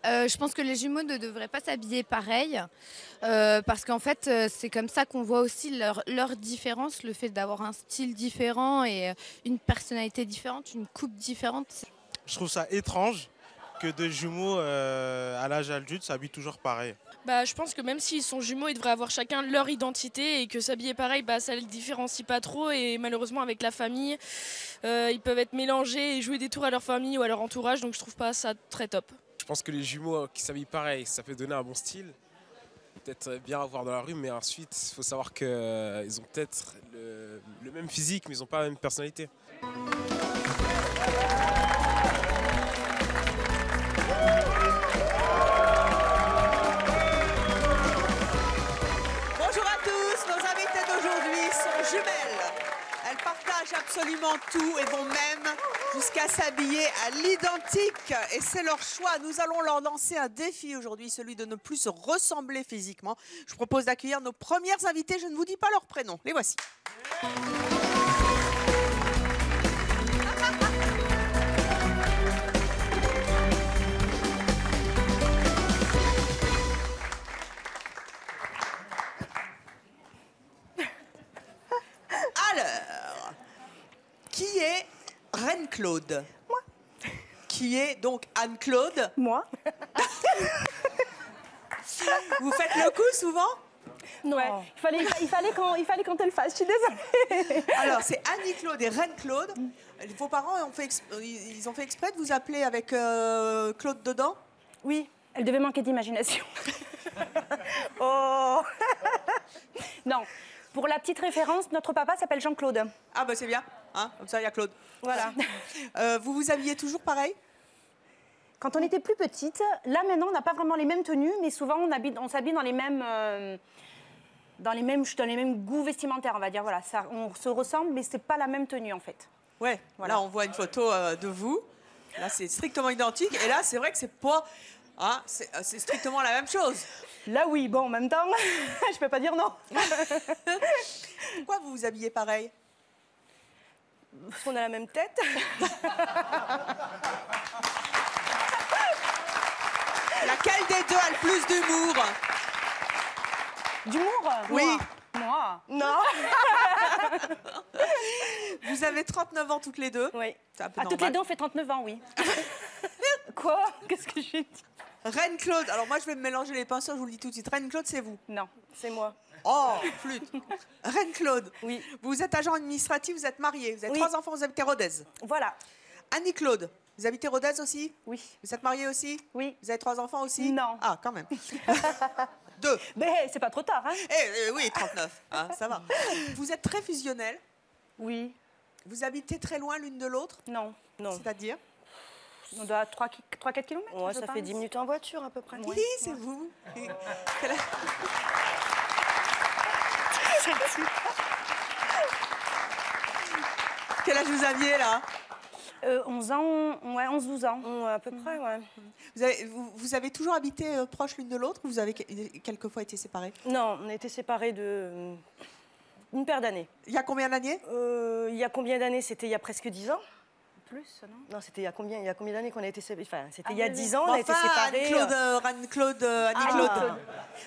Je pense que les jumeaux ne devraient pas s'habiller pareil, parce qu'en fait, c'est comme ça qu'on voit aussi leur différence, le fait d'avoir un style différent et une personnalité différente, une coupe différente. Je trouve ça étrange que deux jumeaux à l'âge adulte s'habillent toujours pareil. Bah, je pense que même s'ils sont jumeaux, ils devraient avoir chacun leur identité et que s'habiller pareil, bah, ça ne les différencie pas trop. Et malheureusement, avec la famille, ils peuvent être mélangés et jouer des tours à leur famille ou à leur entourage. Donc je trouve pas ça très top. Je pense que les jumeaux qui s'habillent pareil, ça peut donner un bon style. Peut-être bien à voir dans la rue, mais ensuite, il faut savoir qu'ils ont peut-être le même physique, mais ils n'ont pas la même personnalité. Bonjour à tous, nos invités d'aujourd'hui sont jumelles. Elles partagent absolument tout et vont même jusqu'à s'habiller à l'identique. Et c'est leur choix. Nous allons leur lancer un défi aujourd'hui, celui de ne plus se ressembler physiquement. Je vous propose d'accueillir nos premières invitées. Je ne vous dis pas leur prénom. Les voici. Alors, qui est Reine-Claude? Moi. Qui est donc Anne-Claude? Moi? Vous faites le coup souvent? Non. Ouais. Il fallait quand elle fasse, je suis désolée. Alors, c'est Annie-Claude et Reine-Claude. Vos parents ils ont fait exprès de vous appeler avec Claude dedans? Oui, elle devait manquer d'imagination. Oh. Non. Pour la petite référence, notre papa s'appelle Jean-Claude. Ah bah c'est bien, hein, comme ça il y a Claude. Voilà. Vous vous habillez toujours pareil? Quand on était plus petite, là maintenant on n'a pas vraiment les mêmes tenues, mais souvent on s'habille dans les mêmes goûts vestimentaires, on va dire. Voilà, ça, on se ressemble, mais c'est pas la même tenue en fait. Ouais, voilà. Là on voit une photo de vous. Là c'est strictement identique, et là c'est vrai que c'est pas, hein, c'est strictement la même chose. Là oui, bon en même temps, je peux pas dire non. Pourquoi vous vous habillez pareil? Parce qu'on a la même tête. Laquelle des deux a le plus d'humour? D'humour? Oui. Moi? Non. Vous avez 39 ans toutes les deux? Oui. C'est un peu normal. Toutes les deux on fait 39 ans, oui. Quoi? Qu'est-ce que j'ai dit? Reine-Claude, alors moi je vais me mélanger les pinceaux, je vous le dis tout de suite. Reine-Claude, c'est vous? Non, c'est moi. Oh, flûte. Reine-Claude, oui. Vous êtes agent administratif, vous êtes mariée, vous avez oui. 3 enfants, vous habitez Rodez. Voilà. Annie-Claude, vous habitez Rodez aussi? Oui. Vous êtes mariée aussi? Oui. Vous avez 3 enfants aussi? Non. Ah, quand même. 2. Mais c'est pas trop tard, hein? Oui, 39, hein, ça va. Vous êtes très fusionnels? Oui. Vous habitez très loin l'une de l'autre? Non. Non. C'est-à-dire? On doit 3-4 km. Ouais, ça fait 10 minutes en voiture à peu près. Oui, c'est vous. Quel âge vous aviez là? 11 ans, ouais, 11-12 ans. Ouais, à peu près, ouais. Vous avez toujours habité proches l'une de l'autre ou vous avez quelquefois été séparés? Non, on a été séparés de une paire d'années. Il y a combien d'années? Il y a combien d'années? C'était il y a presque 10 ans. Plus, non? Non, c'était il y a combien d'années qu'on a été séparés? Enfin, c'était il y a 10 ans, on a été enfin, séparés. Annie-Claude, Annie-Claude.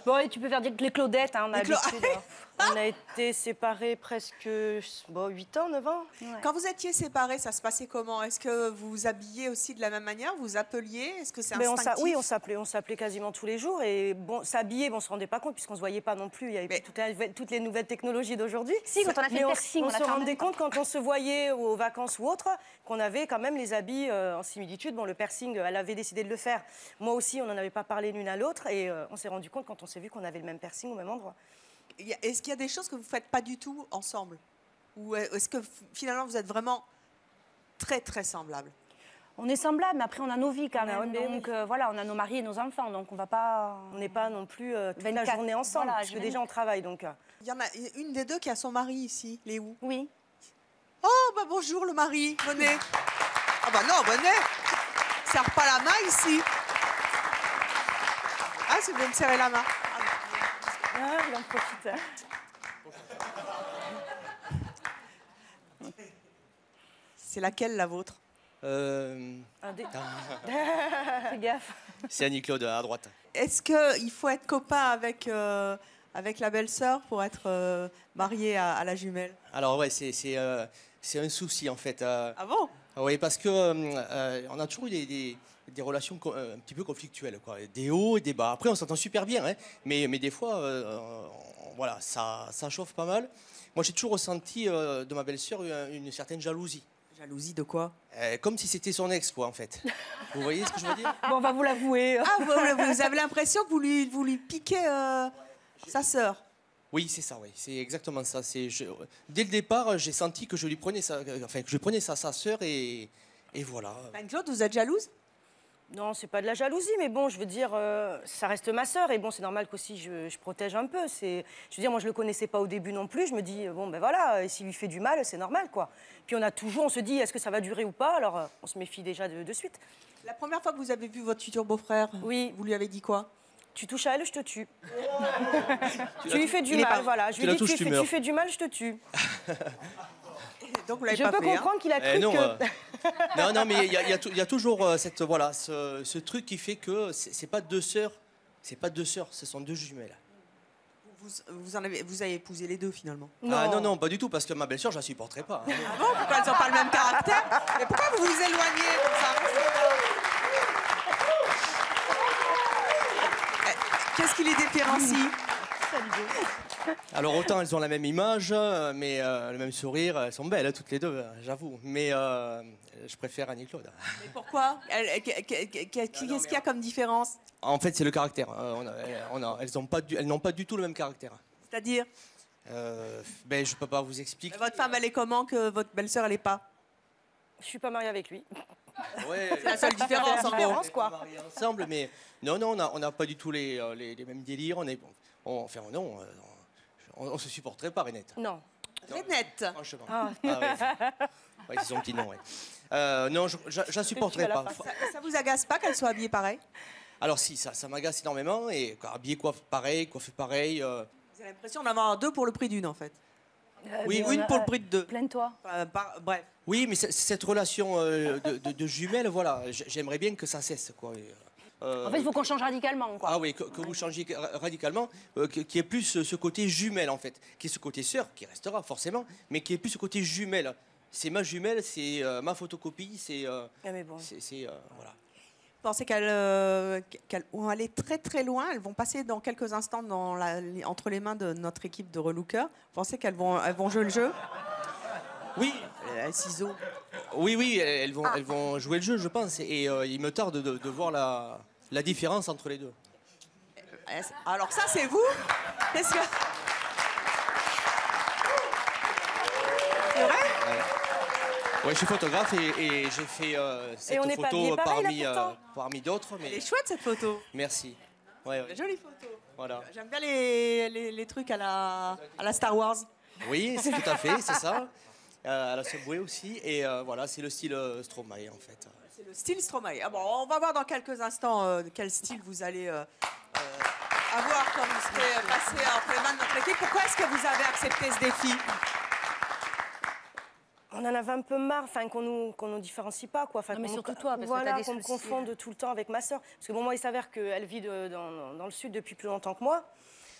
Bon, et tu peux faire dire que les Claudettes, hein, on a l'habitude. On a été séparés presque 8 ans, 9 ans. Ouais. Quand vous étiez séparés, ça se passait comment? Est-ce que vous vous habilliez aussi de la même manière? Vous appeliez? Est-ce que c'est instinctif? Oui, on s'appelait quasiment tous les jours. Et bon, s'habiller, on se rendait pas compte puisqu'on se voyait pas non plus. Il y avait toutes les nouvelles technologies d'aujourd'hui. Si, quand on a fait le piercing, on se rendait compte quand on se voyait aux vacances ou autre qu'on avait quand même les habits en similitude. Bon, le piercing, elle avait décidé de le faire. Moi aussi, on n'en avait pas parlé l'une à l'autre. Et on s'est rendu compte quand on s'est vu qu'on avait le même piercing au même endroit. Est-ce qu'il y a des choses que vous ne faites pas du tout ensemble? Ou est-ce que finalement vous êtes vraiment très très semblables? On est semblables, mais après on a nos vies quand même. Ouais, donc voilà, on a nos maris et nos enfants, donc on va pas... On n'est pas non plus toute 24, la journée ensemble, voilà, parce que déjà on travaille. Donc. Il y en a une des deux qui a son mari ici, Léo. Oui. Oh, bah bonjour le mari, venez. Ah bah non, venez. Serre pas la main ici. Ah, c'est bien de serrer la main. Ah, il en profite. C'est laquelle la vôtre? Fais gaffe. C'est Annie-Claude à droite. Est-ce qu'il faut être copain avec la belle-sœur pour être marié à la jumelle? Alors ouais, c'est un souci en fait. Ah bon? Oui, parce que on a toujours eu des relations un petit peu conflictuelles, quoi. Des hauts et des bas. Après, on s'entend super bien, hein, mais des fois, voilà, ça chauffe pas mal. Moi, j'ai toujours ressenti de ma belle-sœur une certaine jalousie. Jalousie de quoi? Comme si c'était son ex, quoi, en fait. Vous voyez ce que je veux dire? Bon, on va vous l'avouer. Ah, vous avez l'impression que vous lui piquez sa sœur? Oui, c'est ça, oui. C'est exactement ça. Dès le départ, j'ai senti que je lui prenais sa sœur et voilà. Anne-Claude, vous êtes jalouse? Non, c'est pas de la jalousie, mais bon, je veux dire, ça reste ma sœur et bon, c'est normal qu'aussi je protège un peu. Je veux dire, moi, je le connaissais pas au début non plus. Je me dis, bon, ben voilà, s'il lui fait du mal, c'est normal, quoi. Puis on se dit, est-ce que ça va durer ou pas? Alors, on se méfie déjà de suite. La première fois que vous avez vu votre futur beau-frère, oui, vous lui avez dit quoi? Tu touches à elle, je te tue. Tu lui fais du mal, voilà. Je lui ai dit, tu fais du mal, je te tue. Donc vous l'avez pas fait. Je peux comprendre qu'il a cru que... non, mais il y a toujours ce truc qui fait que c'est pas deux sœurs, ce sont deux jumelles. Vous avez épousé les deux finalement? Non. Ah non, pas du tout, parce que ma belle-sœur, je la supporterai pas. Hein. Ah bon? Pourquoi elles n'ont pas le même caractère? Mais pourquoi vous vous éloignez comme ça? Qu'est-ce qui les différencie? Alors autant elles ont la même image, mais le même sourire, elles sont belles toutes les deux, j'avoue. Mais je préfère Annie-Claude. Mais pourquoi? Qu'est-ce qu'il y a comme différence? En fait, c'est le caractère. Elles n'ont pas du tout le même caractère. C'est-à-dire? Je peux pas vous expliquer. Votre femme, elle est comment que votre belle-sœur, elle est pas? Je suis pas mariée avec lui. Ouais, c'est la seule différence, en différence, gros. quoi. Ensemble, mais non, on n'a pas du tout les mêmes délires. On se supporterait pas, Renette. Non. Renette. Franchement. Ah oui. Ouais, c'est son petit nom, ouais. Non, je la supporterais pas. Ça vous agace pas qu'elle soit habillée pareil? Alors si, ça m'agace énormément. Et habillée pareil, coiffée pareil. Vous avez l'impression d'en avoir deux pour le prix d'une, en fait. Oui, une pour le prix de deux. Plains-toi. Bref. Oui, mais cette relation de jumelles, voilà, j'aimerais bien que ça cesse, quoi. En fait, il faut qu'on change radicalement, quoi. Ah oui, que vous changiez radicalement, qu'il y ait plus ce côté jumelle, en fait, qui est ce côté sœur, qui restera forcément, mais qui est plus ce côté jumelle. C'est ma jumelle, c'est ma photocopie, c'est... mais bon. Voilà. Vous pensez qu'elles vont aller très très loin? Elles vont passer dans quelques instants entre les mains de notre équipe de relooker. Vous pensez qu'elles vont jouer le jeu? Oui. Ciseaux. Oui, elles vont jouer le jeu, je pense. Et il me tarde de voir la différence entre les deux. Alors ça, c'est vous? Qu'est-ce que... C'est vrai? Ouais, je suis photographe et j'ai fait cette photo parmi d'autres. Mais... Elle est chouette, cette photo. Merci. Ouais. Jolie photo. Voilà. J'aime bien les trucs à la Star Wars. Oui, c'est tout à fait, c'est ça. À la Subway aussi. Et voilà, c'est le style Stromae, en fait. C'est le style Stromae. Ah bon, on va voir dans quelques instants quel style vous allez avoir quand vous serez passé entre les mains de notre équipe. Pourquoi est-ce que vous avez accepté ce défi? On en avait un peu marre, qu'on nous différencie pas, quoi. Non, mais surtout toi, parce que voilà, t'as des qu'on me soucis. confonde tout le temps avec ma sœur. Parce que bon, moi, il s'avère qu'elle vit dans le sud depuis plus longtemps que moi.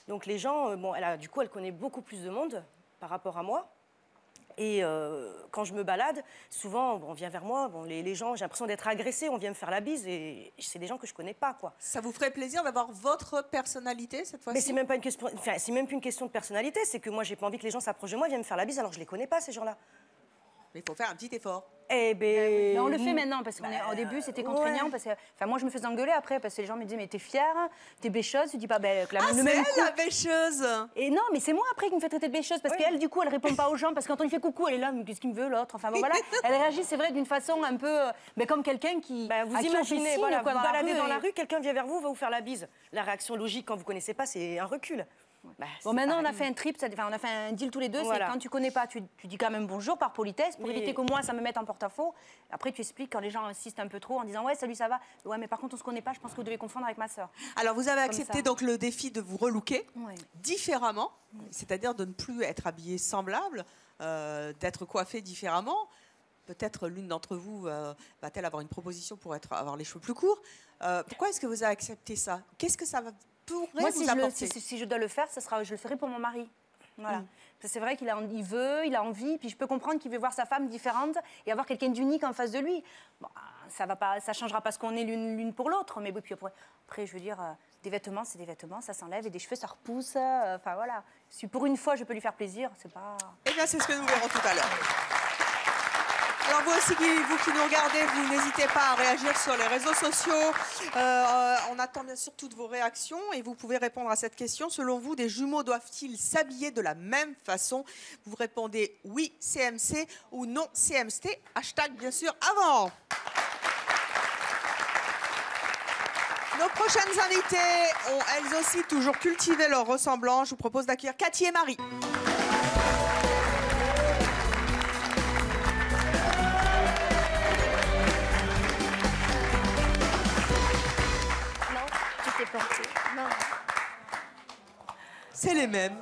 Donc les gens, elle connaît beaucoup plus de monde par rapport à moi. Et quand je me balade, souvent, on vient vers moi, les gens, j'ai l'impression d'être agressée, on vient me faire la bise, et c'est des gens que je connais pas, quoi. Ça vous ferait plaisir d'avoir votre personnalité cette fois-ci? Mais c'est même pas une question, c'est même plus une question de personnalité, c'est que moi, j'ai pas envie que les gens s'approchent de moi, viennent me faire la bise, alors je les connais pas, ces gens-là. Mais il faut faire un petit effort. Eh ben... Mais on le fait maintenant, parce qu'au début, c'était contraignant. Ouais. Parce que, moi, je me faisais engueuler après, parce que les gens me disaient, mais t'es fière, t'es bêcheuse. Tu dis pas, c'est elle la bêcheuse. Et non, mais c'est moi après qui me fait traiter de bêcheuse, parce qu'elle, du coup, elle répond pas aux gens, parce que quand on lui fait coucou, elle est là, mais qu'est-ce qu'il me veut l'autre? Enfin, bon, voilà. Elle réagit, c'est vrai, d'une façon un peu, comme quelqu'un qui. Vous imaginez, voilà, vous baladez dans la rue, quelqu'un vient vers vous, va vous faire la bise. La réaction logique, quand vous connaissez pas, c'est un recul. Bon, maintenant, on a fait un trip, on a fait un deal tous les deux. Voilà. C'est quand tu connais pas, tu dis quand même bonjour par politesse, pour éviter que moi, ça me mette en porte-à-faux. Après, tu expliques quand les gens insistent un peu trop en disant ouais, salut, ça va. Ouais, mais par contre, on se connaît pas, je pense que vous devez confondre avec ma sœur. Alors, vous avez accepté donc le défi de vous relooker différemment, c'est-à-dire de ne plus être habillé semblable, d'être coiffé différemment. peut-être l'une d'entre vous va-t-elle avoir une proposition pour avoir les cheveux plus courts. Pourquoi est-ce que vous avez accepté ça? Qu'est-ce que ça pourrait vous apporter? Si je dois le faire, je le ferai pour mon mari. Voilà. C'est vrai qu'il veut, il a envie, puis je peux comprendre qu'il veut voir sa femme différente et avoir quelqu'un d'unique en face de lui. Bon, ça changera pas ce qu'on est l'une pour l'autre, mais puis après, je veux dire, des vêtements, c'est des vêtements, ça s'enlève, et des cheveux, ça repousse. Enfin voilà. Si pour une fois, je peux lui faire plaisir, c'est pas... Eh bien, c'est ce que nous verrons tout à l'heure. Alors vous aussi, vous qui nous regardez, vous n'hésitez pas à réagir sur les réseaux sociaux. On attend bien sûr toutes vos réactions et vous pouvez répondre à cette question. Selon vous, des jumeaux doivent-ils s'habiller de la même façon? Vous répondez oui CMC ou non CMC. Hashtag bien sûr avant. Nos prochaines invitées ont elles aussi toujours cultivé leur ressemblant. Je vous propose d'accueillir Cathy et Marie. Non. C'est les mêmes.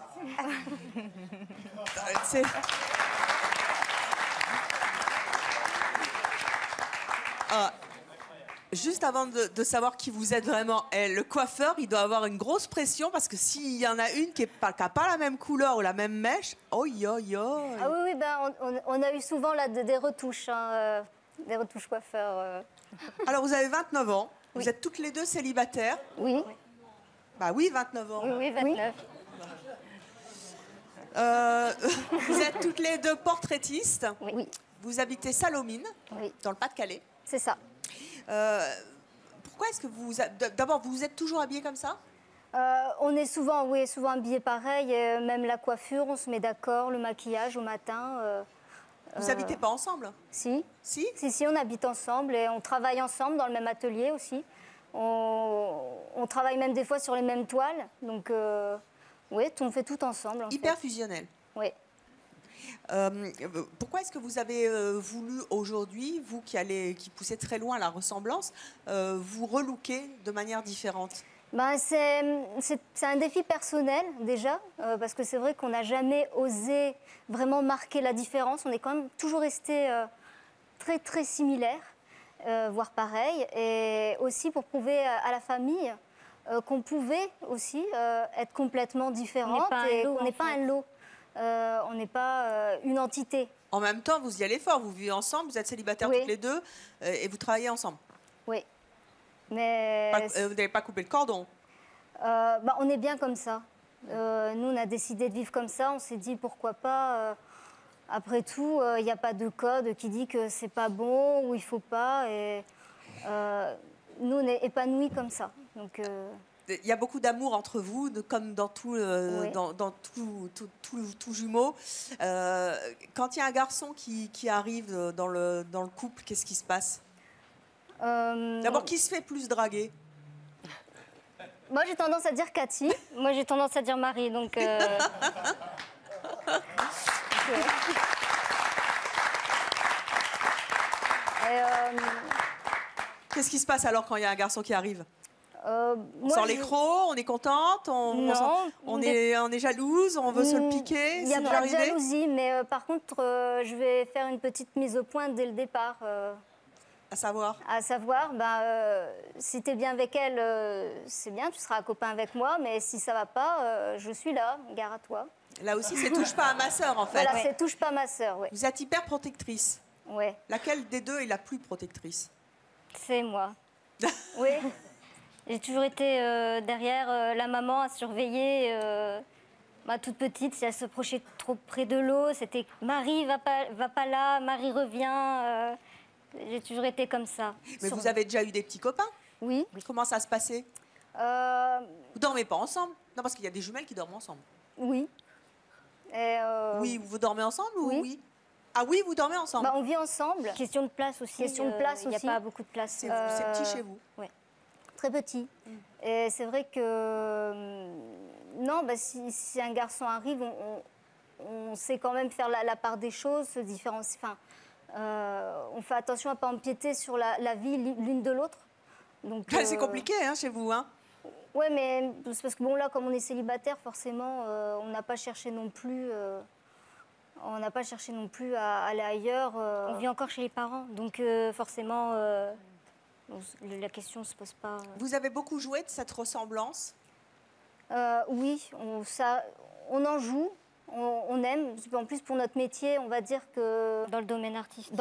Juste avant de savoir qui vous êtes vraiment, le coiffeur, il doit avoir une grosse pression parce que s'il y en a une qui n'a pas la même couleur ou la même mèche, oh yo yo. Ah oui, ben, on a eu souvent là, des retouches, hein, des retouches coiffeurs. Alors vous avez 29 ans, oui. Vous êtes toutes les deux célibataires. Oui. Bah oui, 29 ans. Oui, 29. Vous êtes toutes les deux portraitistes. Oui. Vous habitez Salomine, oui. Dans le Pas-de-Calais. C'est ça. Pourquoi est-ce que d'abord, vous êtes toujours habillés comme ça? On est souvent habillés pareil. Même la coiffure, on se met d'accord, le maquillage au matin. Vous n'habitez pas ensemble? Si. Si, on habite ensemble et on travaille ensemble dans le même atelier aussi. On travaille même des fois sur les mêmes toiles. Donc, oui, on fait tout ensemble. Hyper fusionnel. Oui. Pourquoi est-ce que vous avez voulu aujourd'hui, vous qui poussez très loin la ressemblance, vous relooker de manière différente? C'est un défi personnel déjà, parce que c'est vrai qu'on n'a jamais osé vraiment marquer la différence. On est quand même toujours resté très très similaires, voire pareil, et aussi pour prouver à la famille qu'on pouvait aussi être complètement différente et qu'on n'est pas un lot. On n'est pas une entité. En même temps, vous y allez fort, vous vivez ensemble, vous êtes célibataires toutes les deux et vous travaillez ensemble. Oui. Mais vous n'avez pas coupé le cordon? On est bien comme ça. Nous, on a décidé de vivre comme ça. On s'est dit pourquoi pas. Après tout, il n'y a pas de code qui dit que c'est pas bon ou il faut pas. Et nous, on est épanouis comme ça. Donc. Il y a beaucoup d'amour entre vous, comme dans tout, dans tout jumeau. Quand il y a un garçon qui arrive dans le couple, qu'est-ce qui se passe? D'abord, qui se fait plus draguer? Moi, j'ai tendance à dire Cathy. Moi, j'ai tendance à dire Marie. Donc, Qu'est-ce qui se passe alors quand il y a un garçon qui arrive? Moi, Sans les crocs, on est contente, on est jalouse, on veut se le piquer. Il n'y a pas de jalousie, mais par contre, je vais faire une petite mise au point dès le départ. À savoir, si tu es bien avec elle, c'est bien, tu seras copain avec moi, mais si ça va pas, je suis là, gare à toi. Là aussi, c'est touche pas à ma sœur, en fait. Voilà, c'est touche pas à ma sœur, oui. Vous êtes hyper protectrice. Oui. Laquelle des deux est la plus protectrice? C'est moi. Oui. J'ai toujours été derrière la maman à surveiller ma toute petite. Si elle se approchait trop près de l'eau, c'était Marie, va pas là, Marie revient. J'ai toujours été comme ça. Mais vous avez déjà eu des petits copains? Oui. Comment ça se passait? Vous dormez pas ensemble? Non, parce qu'il y a des jumelles qui dorment ensemble. Oui. Oui, vous dormez ensemble ou oui? Ah oui, vous dormez ensemble? On vit ensemble. Question de place aussi. Question de place aussi. Il n'y a pas beaucoup de place. C'est petit chez vous? Oui. Très petit. Et c'est vrai que non, si un garçon arrive, on sait quand même faire la part des choses, se différencier. Enfin, on fait attention à ne pas empiéter sur la vie l'une de l'autre. C'est compliqué chez vous, hein? Oui, mais c'est parce que là, comme on est célibataire, forcément, on n'a pas cherché non plus On n'a pas cherché non plus à aller ailleurs. On vit encore chez les parents, donc forcément, la question ne se pose pas. Vous avez beaucoup joué de cette ressemblance? Oui, on en joue, on aime. En plus, pour notre métier, on va dire que dans le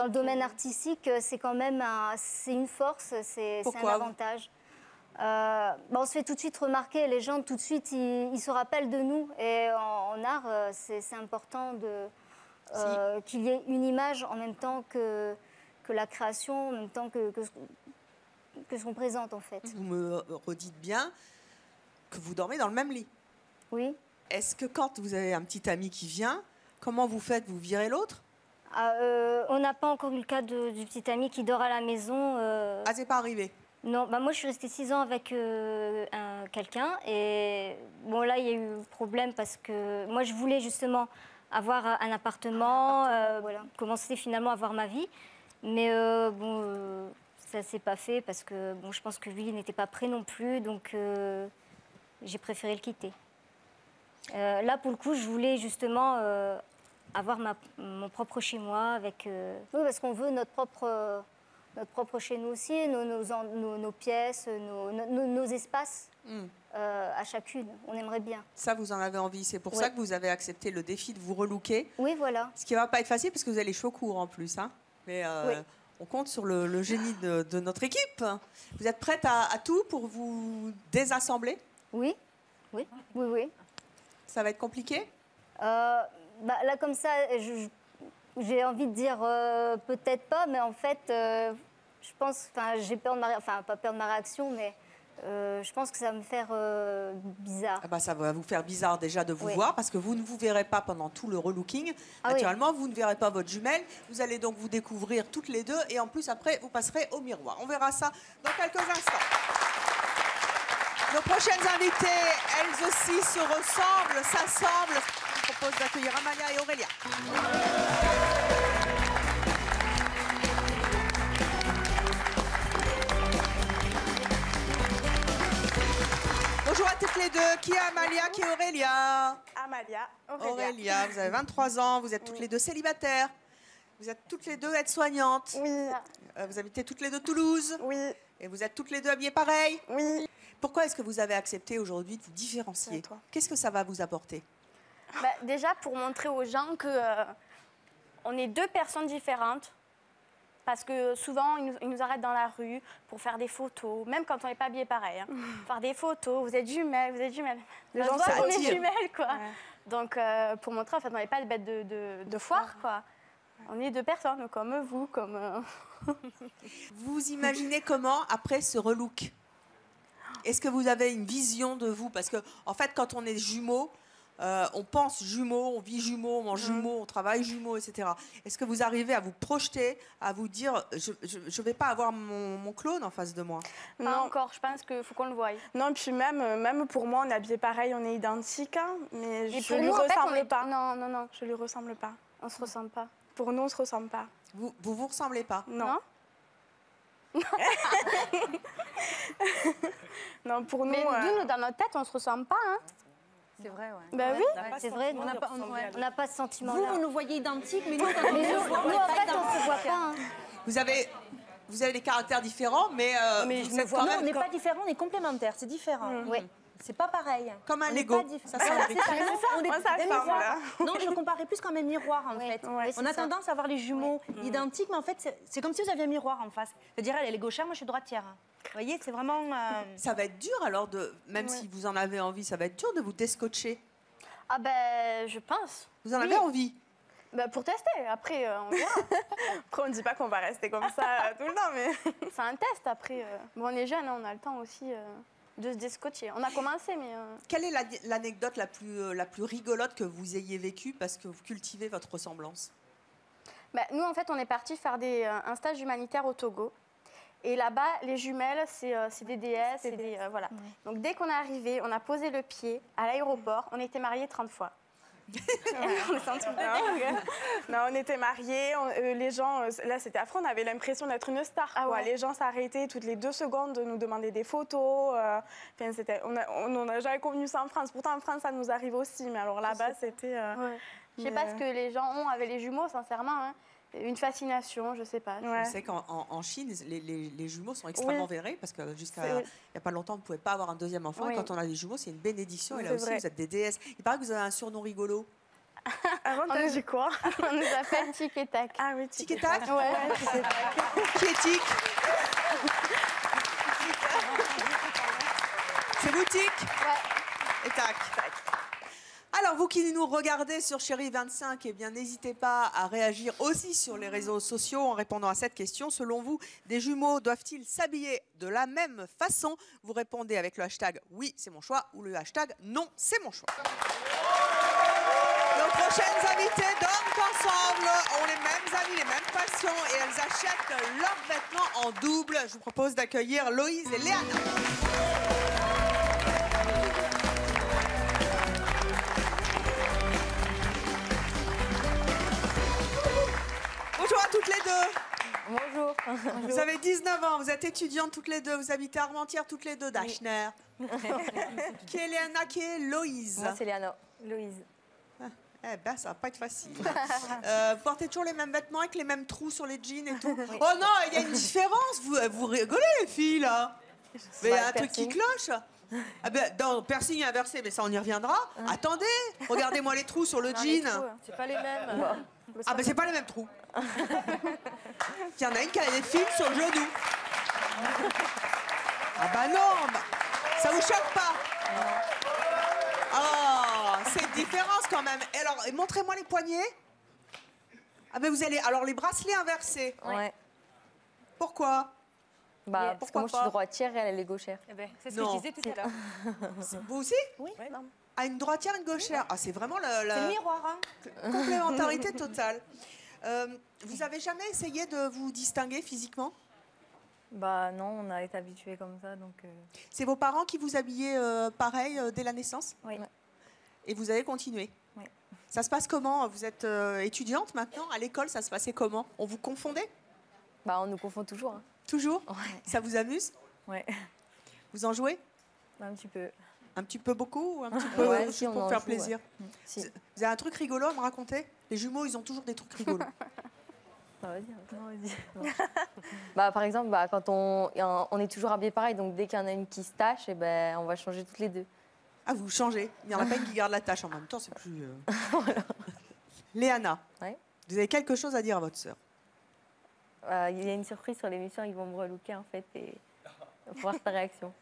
domaine artistique, c'est quand même c'est une force, c'est un avantage. On se fait tout de suite remarquer, les gens tout de suite ils se rappellent de nous, et en art c'est important qu'il y ait une image en même temps que la création, en même temps que ce qu'on présente en fait. Vous me redites bien que vous dormez dans le même lit. Oui. Est-ce que quand vous avez un petit ami qui vient, comment vous faites? Vous virez l'autre? On n'a pas encore eu le cas du petit ami qui dort à la maison. Ah, c'est pas arrivé? Non, moi je suis restée 6 ans avec quelqu'un, et bon là il y a eu problème parce que moi je voulais justement avoir un appartement, voilà, commencer finalement à avoir ma vie, mais ça s'est pas fait parce que bon, je pense que lui n'était pas prêt non plus, donc j'ai préféré le quitter. Là pour le coup je voulais justement avoir mon propre chez moi avec, oui, parce qu'on veut notre propre chez nous aussi, nos pièces, nos espaces à chacune. On aimerait bien. Ça, vous en avez envie. C'est pour ça que vous avez accepté le défi de vous relooker. Oui, voilà. Ce qui ne va pas être facile parce que vous avez les cheveux courts en plus. Hein. Mais on compte sur le génie de notre équipe. Vous êtes prête à tout pour vous désassembler? Oui. Ça va être compliqué? Là, comme ça, j'ai envie de dire peut-être pas, mais en fait, je pense, j'ai peur de pas peur de ma réaction, mais je pense que ça va me faire bizarre. Ah bah, ça va vous faire bizarre déjà de vous voir, parce que vous ne vous verrez pas pendant tout le relooking. Naturellement, vous ne verrez pas votre jumelle. Vous allez donc vous découvrir toutes les deux, et en plus après, vous passerez au miroir. On verra ça dans quelques instants. Nos prochaines invitées, elles aussi se ressemblent, s'assemblent. Je vous propose d'accueillir Amalia et Aurélia. Bonjour à toutes les deux. Qui est Amalia, qui est Aurélia? Amalia, Aurélia, vous avez 23 ans, vous êtes toutes les deux célibataires. Vous êtes toutes les deux aides-soignantes. Oui. Vous habitez toutes les deux Toulouse. Oui. Et vous êtes toutes les deux habillées pareil. Oui. Pourquoi est-ce que vous avez accepté aujourd'hui de vous différencier? Qu'est-ce que ça va vous apporter? Déjà pour montrer aux gens que on est deux personnes différentes. Parce que souvent, ils nous arrêtent dans la rue pour faire des photos, même quand on n'est pas habillés pareil. Hein. Faire des photos, vous êtes jumelles, vous êtes jumelles. Les gens voient qu'on est jumelles, quoi. Ouais. Donc, pour montrer, en fait, on n'est pas des bêtes de foire, quoi. On est deux personnes, comme vous, comme... Vous imaginez comment, après ce relook? Est-ce que vous avez une vision de vous? Parce que, en fait, quand on est jumeaux, on pense jumeaux, on vit jumeaux, on mange jumeaux, on travaille jumeaux, etc. Est-ce que vous arrivez à vous projeter, à vous dire, je ne vais pas avoir mon clone en face de moi? Non, encore, je pense qu'il faut qu'on le voie. Non, puis même pour moi, on est habillés pareil, on est identiques, hein, mais je ne lui ressemble pas. Non. Je lui ressemble pas. On se ressemble pas. Pour nous, on se ressemble pas. Vous ressemblez pas? Non. Non, pour nous... Mais nous, dans notre tête, on se ressemble pas, hein. C'est vrai, ouais. Ben oui. C'est vrai, on n'a pas ce sentiment-là. Vous nous voyez identiques, mais nous, en fait, on ne se voit pas. Hein. Vous avez des caractères différents, mais je me vois. On n'est pas différents, on est complémentaires, c'est différent. Oui. C'est pas pareil. Comme un Lego. Ça s'imbrique. On est des miroirs. Non, je le comparais plus comme un miroir, en fait. On a tendance à avoir les jumeaux identiques, mais en fait, c'est comme si vous aviez un miroir en face. C'est-à-dire, elle est gauchère, moi je suis droitière. Vous voyez, c'est vraiment... Ça va être dur, alors, même si vous en avez envie, ça va être dur de vous déscotcher. Ah ben, je pense. Vous en avez envie? Pour tester, après, on verra. Après, on ne dit pas qu'on va rester comme ça tout le temps, mais... C'est un test, après. Bon, on est jeunes, on a le temps aussi... de se déscotcher. On a commencé, mais... Quelle est l'anecdote la plus rigolote que vous ayez vécue parce que vous cultivez votre ressemblance? Nous, en fait, on est parti faire un stage humanitaire au Togo. Et là-bas, les jumelles, c'est des déesses. Voilà. Ouais. Donc, dès qu'on est arrivé, on a posé le pied à l'aéroport. On était mariés 30 fois. Non, on était mariés, les gens, là c'était affreux, on avait l'impression d'être une star. Les gens s'arrêtaient toutes les 2 secondes, nous demandaient des photos. On n'a jamais connu ça en France. Pourtant en France ça nous arrive aussi, mais alors là-bas c'était Je sais pas ce que les gens ont avec les jumeaux, sincèrement. Hein. Une fascination, je sais pas. Je sais qu'en Chine, les jumeaux sont extrêmement vénérés parce que jusqu'à il n'y a pas longtemps, on ne pouvait pas avoir un deuxième enfant. Et quand on a des jumeaux, c'est une bénédiction. Et là aussi, vous êtes des déesses. Il paraît que vous avez un surnom rigolo. Avant, t'as dit quoi? On nous appelle Tic et Tac. Ah oui, Tic et Tac. Ouais, Tic et Tac. Qui est Tic? C'est vous, Tic? Ouais. Et Tac. Alors, vous qui nous regardez sur Chérie 25, eh bien, n'hésitez pas à réagir aussi sur les réseaux sociaux en répondant à cette question. Selon vous, des jumeaux doivent-ils s'habiller de la même façon? Vous répondez avec le hashtag « Oui, c'est mon choix » ou le hashtag « Non, c'est mon choix ». Nos prochaines invitées dorment ensemble, ont les mêmes amis, les mêmes passions et elles achètent leurs vêtements en double. Je vous propose d'accueillir Loïse et Léana. Bonjour à toutes les deux. Bonjour. Vous avez 19 ans, vous êtes étudiantes toutes les deux, vous habitez à Armentières toutes les deux, d'Achner. Qui est Léana, qui est Loïse? Moi, c'est Léana. Loïse. Eh ben, ça va pas être facile. Vous portez toujours les mêmes vêtements avec les mêmes trous sur les jeans et tout. Oui. Oh non, il y a une différence. Vous rigolez, les filles, là. Mais il y a un truc qui cloche. Ah ben, dans piercing inversé, mais ça, on y reviendra. Attendez, regardez-moi les trous sur le jean. C'est pas les mêmes. Ah ben, c'est pas les mêmes trous. Il y en a une qui a des fils sur le genou. Ah bah non, ça vous choque pas? Oh, c'est une différence quand même. Et alors, montrez-moi les poignets. Ah ben vous allez... Alors, les bracelets inversés. Ouais. Pourquoi? Bah, parce que moi, je suis droitière et elle est gauchère. Eh ben, c'est ce que je disais tout à l'heure. Vous aussi? Oui. Ah, une droitière, une gauchère. Ah, c'est vraiment C'est le miroir, hein. Complémentarité totale. Vous avez jamais essayé de vous distinguer physiquement? Bah non, on a été habitués comme ça, donc... C'est vos parents qui vous habillaient pareil dès la naissance? Oui. Et vous avez continué? Oui. Ça se passe comment? Vous êtes étudiante maintenant? À l'école, ça se passait comment? On vous confondait? Bah, on nous confond toujours. Hein. Toujours? Ouais. Ça vous amuse? Ouais. Vous en jouez? Un petit peu. Un petit peu beaucoup ou un petit peu ouais, si, on pour en faire joue, plaisir? Ouais. Si. Vous avez un truc rigolo à me raconter? Les jumeaux, ils ont toujours des trucs rigolos. Ah, vas-y, vas-y. Bah, par exemple, bah, quand on est toujours habillés pareil, donc dès qu'il y en a une qui se tâche, et ben, on va changer toutes les deux. Ah, vous changez? Il n'y en a pas une qui garde la tâche en même temps, c'est plus... Voilà. Léana, ouais. Vous avez quelque chose à dire à votre sœur? Il y a une surprise sur l'émission, ils vont me relooker en fait, et pour voir sa réaction.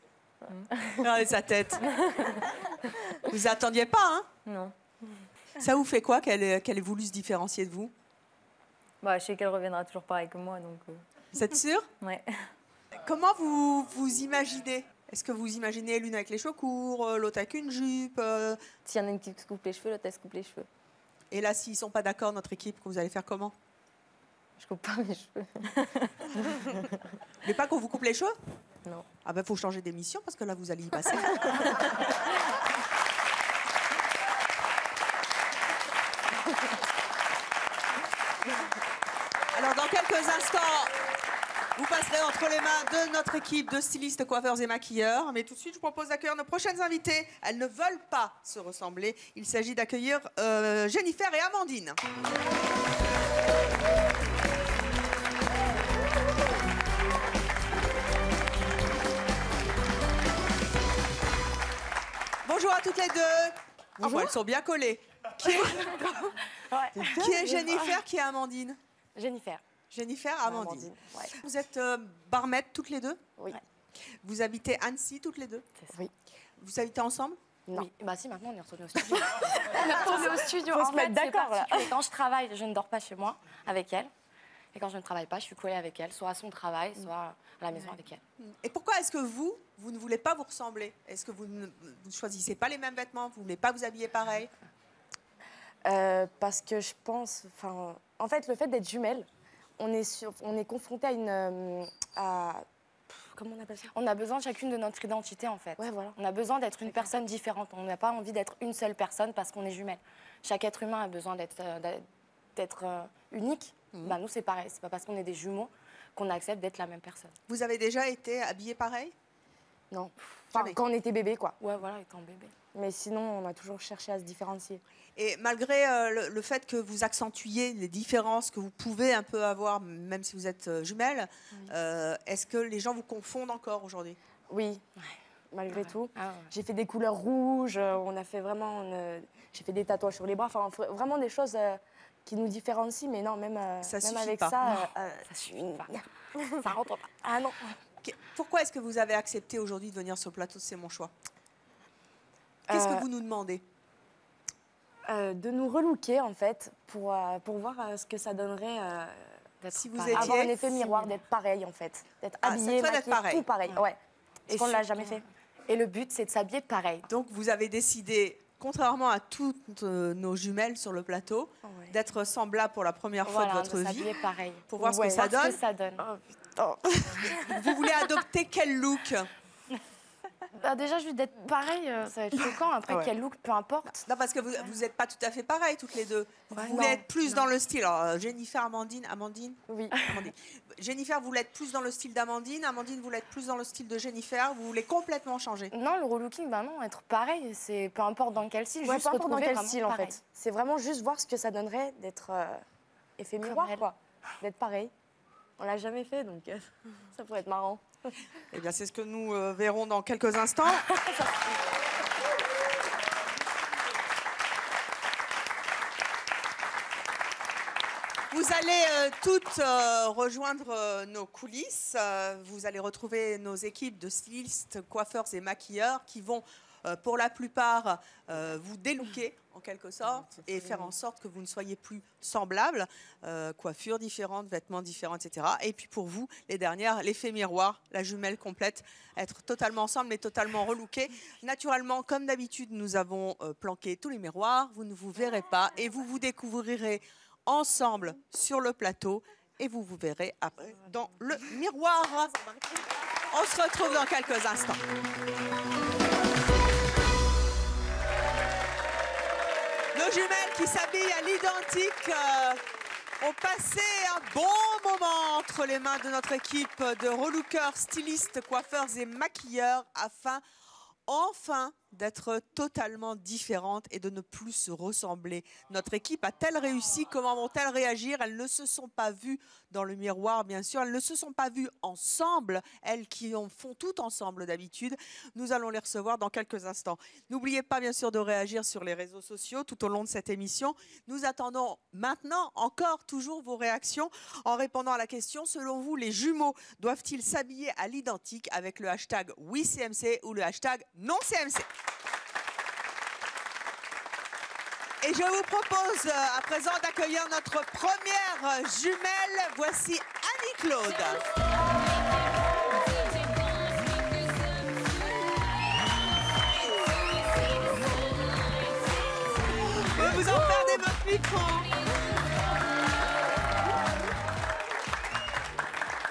Regardez sa tête. Vous attendiez pas, hein? Non. Ça vous fait quoi qu'elle ait voulu se différencier de vous? Bah, je sais qu'elle reviendra toujours pareil que moi, donc... Vous êtes sûre? Ouais. Comment vous vous imaginez? Est-ce que vous imaginez l'une avec les cheveux courts, l'autre avec une jupe? S'il y en a une qui se coupe les cheveux, l'autre elle se coupe les cheveux. Et là, s'ils sont pas d'accord, notre équipe, vous allez faire comment? Je coupe pas mes cheveux. Mais pas qu'on vous coupe les cheveux? Non. Ah ben, faut changer d'émission parce que là, vous allez y passer. Alors, dans quelques instants, vous passerez entre les mains de notre équipe de stylistes, coiffeurs et maquilleurs. Mais tout de suite, je vous propose d'accueillir nos prochaines invitées. Elles ne veulent pas se ressembler. Il s'agit d'accueillir Jennifer et Amandine. Bonjour à toutes les deux. Bonjour. Oh, elles sont bien collées. Qui est Jennifer, qui est Amandine? Jennifer. Jennifer, Amandine. Ouais. Vous êtes barmaid toutes les deux? Oui. Vous habitez Annecy toutes les deux? Oui. Vous habitez ensemble? Non. Oui. Bah si, maintenant on est retourné au studio. On est retourné au studio. Faut en se mettre d'accord là. Quand je travaille, je ne dors pas chez moi avec elle. Et quand je ne travaille pas, je suis collée avec elle, soit à son travail, soit à la maison avec elle. Et pourquoi est-ce que vous ne voulez pas vous ressembler? Est-ce que vous ne choisissez pas les mêmes vêtements? Vous ne voulez pas vous habiller pareil? Parce que je pense... En fait, le fait d'être jumelles, on est confronté à une... comment on appelle ça? On a besoin chacune de notre identité, en fait. Ouais, voilà. On a besoin d'être une personne différente. On n'a pas envie d'être une seule personne parce qu'on est jumelles. Chaque être humain a besoin d'être unique. Bah, nous, c'est pareil. C'est pas parce qu'on est des jumeaux qu'on accepte d'être la même personne. Vous avez déjà été habillée pareil? Non. Enfin, quand on était bébé, quoi. Ouais, voilà, étant bébé. Mais sinon, on a toujours cherché à se différencier. Et malgré le fait que vous accentuiez les différences que vous pouvez un peu avoir, même si vous êtes jumelles, est-ce que les gens vous confondent encore aujourd'hui? Oui, malgré tout. J'ai fait des couleurs rouges, on a fait vraiment... j'ai fait des tatouages sur les bras, enfin vraiment des choses qui nous différencient, mais non, même, même avec pas. ça suffit pas. Ça rentre pas. Ah non. Pourquoi est-ce que vous avez accepté aujourd'hui de venir sur le plateau de C'est mon choix? Qu'est-ce que vous nous demandez? De nous relooker, en fait, pour voir ce que ça donnerait si vous avoir étiez un effet miroir, d'être pareil, en fait. D'être habillé, maquillé, tout pareil. Ouais. Et qu'on ne l'a jamais fait. Et le but, c'est de s'habiller pareil. Donc, vous avez décidé, contrairement à toutes nos jumelles sur le plateau, d'être semblables pour la première fois de votre vie. Pareil. Pour voir ce que ça donne. Oh, putain. Vous voulez adopter quel look? Déjà, juste d'être pareil, ça va être choquant. Après, quel look, peu importe. Non, parce que vous n'êtes pas tout à fait pareilles, toutes les deux. Vous voulez être plus dans le style. Alors, Jennifer, Amandine. Oui. Amandine. Jennifer, vous voulez être plus dans le style d'Amandine. Amandine, vous voulez être plus dans le style de Jennifer. Vous voulez complètement changer. Non, le relooking, non, être pareil. C'est peu importe dans quel style. Ouais, juste peu importe dans quel style, en pareil. fait. C'est vraiment juste voir ce que ça donnerait d'être effet miroir, quoi. D'être pareil. On l'a jamais fait, donc ça pourrait être marrant. Eh bien, c'est ce que nous verrons dans quelques instants. Vous allez toutes rejoindre nos coulisses. Vous allez retrouver nos équipes de stylistes, coiffeurs et maquilleurs qui vont, pour la plupart, vous délooker en quelque sorte et faire en sorte que vous ne soyez plus semblables. Coiffures différentes, vêtements différents, etc. Et puis pour vous, les dernières, l'effet miroir, la jumelle complète, être totalement ensemble mais totalement relookés. Naturellement, comme d'habitude, nous avons planqué tous les miroirs. Vous ne vous verrez pas et vous vous découvrirez ensemble sur le plateau et vous vous verrez après dans le miroir. On se retrouve dans quelques instants. Nos jumelles qui s'habillent à l'identique ont passé un bon moment entre les mains de notre équipe de relookers, stylistes, coiffeurs et maquilleurs afin enfin d'être totalement différentes et de ne plus se ressembler. Notre équipe a-t-elle réussi? Comment vont-elles réagir? Elles ne se sont pas vues dans le miroir, bien sûr. Elles ne se sont pas vues ensemble, elles qui en font tout ensemble d'habitude. Nous allons les recevoir dans quelques instants. N'oubliez pas, bien sûr, de réagir sur les réseaux sociaux tout au long de cette émission. Nous attendons maintenant encore toujours vos réactions en répondant à la question, selon vous, les jumeaux doivent-ils s'habiller à l'identique avec le hashtag WeCMC ou le hashtag NonCMC? Et je vous propose à présent d'accueillir notre première jumelle. Voici Annie-Claude. Vous en perdez votre micro.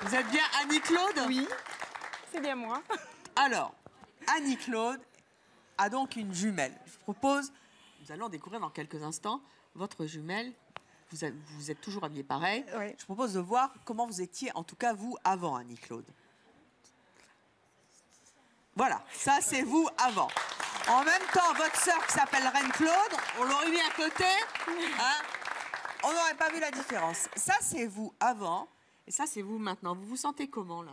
Vous êtes bien Annie-Claude? Oui, c'est bien moi. Alors, Annie-Claude a donc une jumelle. Je vous propose, nous allons découvrir dans quelques instants votre jumelle. Vous êtes toujours habillée pareil. Oui. Je vous propose de voir comment vous étiez, en tout cas vous, avant Annie-Claude. Voilà, ça c'est vous avant. En même temps, votre sœur qui s'appelle Reine-Claude, on l'aurait mis à côté, hein, on n'aurait pas vu la différence. Ça c'est vous avant, et ça c'est vous maintenant. Vous vous sentez comment là?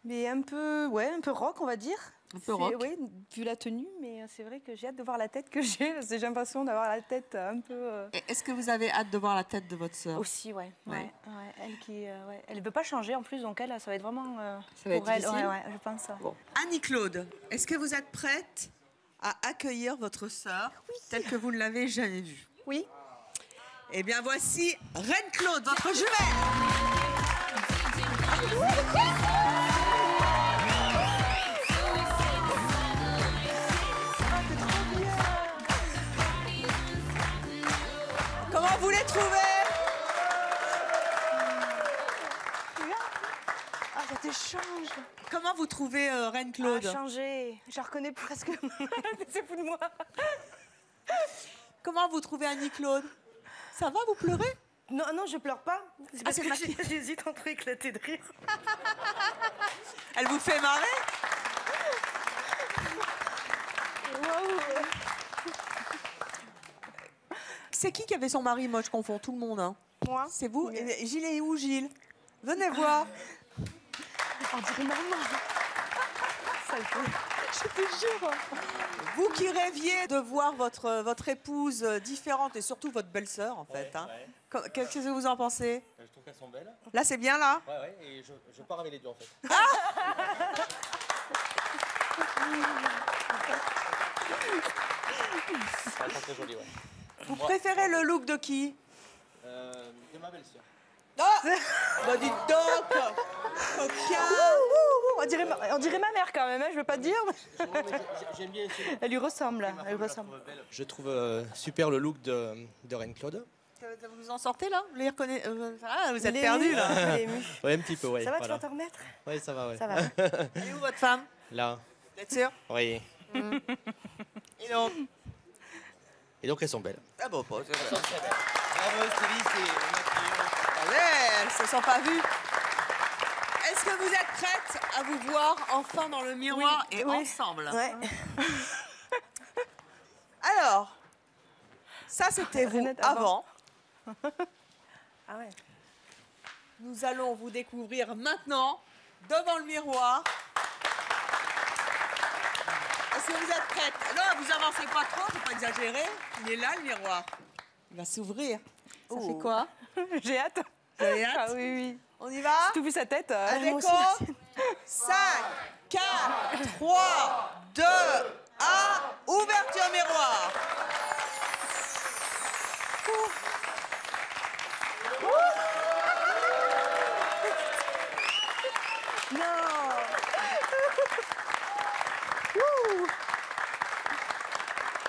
Mais un peu rock, on va dire. Un peu rock. Oui, vu la tenue, mais c'est vrai que j'ai hâte de voir la tête que j'ai. Parce que j'ai l'impression d'avoir la tête un peu... Est-ce que vous avez hâte de voir la tête de votre sœur? Aussi, ouais. Elle ne veut pas changer en plus, donc elle, ça va être vraiment ça va pour être elle. difficile. Ouais, je pense ça. Bon. Annie-Claude, est-ce que vous êtes prête à accueillir votre sœur telle que vous ne l'avez jamais vue? Oui. Eh bien, voici Reine-Claude, votre jumelle. Comment vous les trouvez? Ah, ça te change. Comment vous trouvez Reine-Claude? Ah, changé. Je la reconnais presque. C'est fou de moi. Comment vous trouvez Annie-Claude? Ça va, vous pleurez? Non, non, je pleure pas. C'est parce que j'hésite entre éclater de rire. Elle vous fait marrer? C'est qui avait son mari? Moi, je confonds tout le monde. Hein. Moi. C'est vous? Et Gilles est où, Gilles? Venez voir. On dirait maman. Ça le fait. Je te jure. Vous qui rêviez de voir votre épouse différente et surtout votre belle-sœur, en fait. Hein. Qu'est-ce que vous en pensez? Je trouve qu'elles sont belles. Là, c'est bien, là? Ouais, et je pars avec les deux, en fait. Elles sont très jolies, ouais. Vous préférez le look de qui? De ma belle-sœur. Ah bah dites donc, coquin. On dirait ma mère quand même, hein, je veux pas te dire. J'aime bien. Elle lui ressemble. Elle lui ressemble. Je trouve super le look de Reine-Claude. Vous en sortez là? Vous les reconnaissez? Vous êtes perdus là. Ouais, un petit peu, ouais. Ça va, voilà. tu vas te remettre? Ouais, ça va, ouais. Ça va. Elle est où votre femme? Là. Vous êtes sûr? Oui. Et donc elles sont belles. Ah bon, pas. Elles sont très belles. Bravo, Stevie, Allez, elles se sont pas vues. Est-ce que vous êtes prêtes à vous voir enfin dans le miroir et ensemble? Ouais. Alors, ça c'était vous avant. Ah ouais. Nous allons vous découvrir maintenant devant le miroir. Est-ce que vous êtes prêtes? Là, vous avancez pas trop, faut pas exagérer. Il est là le miroir. Il va s'ouvrir. Ça fait quoi? J'ai hâte. Vous avez hâte? Ah oui, oui. On y va? J'ai tout vu sa tête. À moi déco. aussi. 5, 4, 3, 2, 1. Ouverture miroir. Non.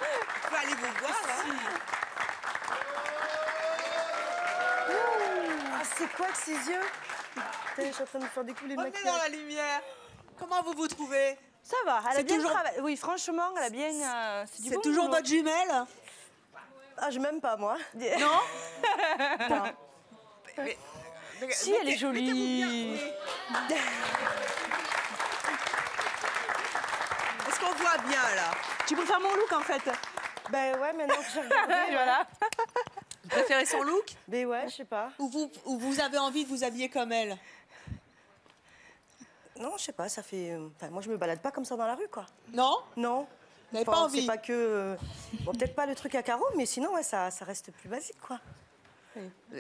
Je peux aller vous voir là. Ah, c'est quoi que ces yeux? Putain, je suis en train de me faire découler le Revenez maquillage. dans la lumière. Comment vous vous trouvez? Ça va, elle a C'est bien toujours- travaillé. Oui, franchement, elle a bien. C'est toujours votre jumelle? Ah, je m'aime pas, moi. Non? Si, elle est jolie. Est-ce qu'on voit bien là? Tu préfères mon look en fait? Ben ouais, maintenant que j'ai regardé. Voilà. Vous préférez son look? Ben ouais, je sais pas. Ou vous avez envie de vous habiller comme elle? Non, je sais pas, ça fait. Enfin, moi, je me balade pas comme ça dans la rue, quoi. Non? Non. Vous n'avez pas envie? C'est pas que. Bon, peut-être pas le truc à carreaux, mais sinon, ouais, ça reste plus basique, quoi.